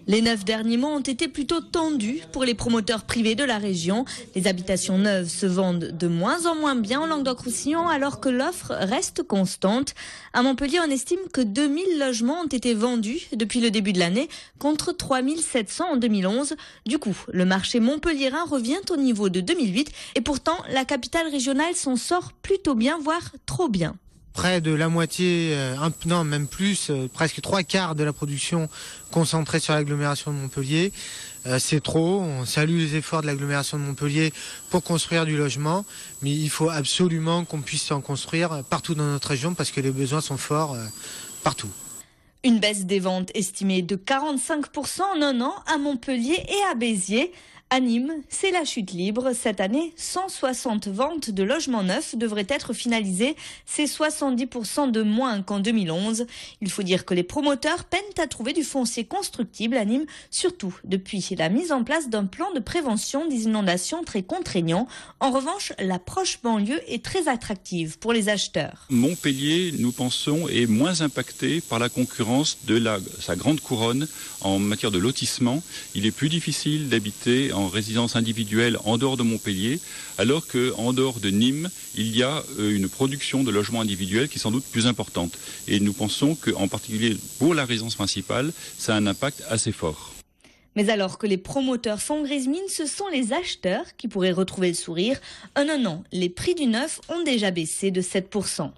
Les 9 derniers mois ont été plutôt tendus pour les promoteurs privés de la région. Les habitations neuves se vendent de moins en moins bien en Languedoc-Roussillon alors que l'offre reste constante. À Montpellier, on estime que 2000 logements ont été vendus depuis le début de l'année contre 3700 en 2011. Du coup, le marché montpelliérain revient au niveau de 2008 et pourtant la capitale régionale s'en sort plutôt bien, voire trop bien. Près de la moitié, non même plus, presque 3/4 de la production concentrée sur l'agglomération de Montpellier. C'est trop, on salue les efforts de l'agglomération de Montpellier pour construire du logement, mais il faut absolument qu'on puisse en construire partout dans notre région parce que les besoins sont forts partout. Une baisse des ventes estimée de 45% en un an à Montpellier et à Béziers. À Nîmes, c'est la chute libre. Cette année, 160 ventes de logements neufs devraient être finalisées. C'est 70% de moins qu'en 2011. Il faut dire que les promoteurs peinent à trouver du foncier constructible à Nîmes, surtout depuis la mise en place d'un plan de prévention des inondations très contraignant. En revanche, l'approche banlieue est très attractive pour les acheteurs. Montpellier, nous pensons, est moins impacté par la concurrence de sa grande couronne en matière de lotissement. Il est plus difficile d'habiter en résidence individuelle en dehors de Montpellier, alors qu'en dehors de Nîmes, il y a une production de logements individuels qui est sans doute plus importante. Et nous pensons qu'en particulier pour la résidence principale, ça a un impact assez fort. Mais alors que les promoteurs font grise mine, ce sont les acheteurs qui pourraient retrouver le sourire. En un an, les prix du neuf ont déjà baissé de 7%.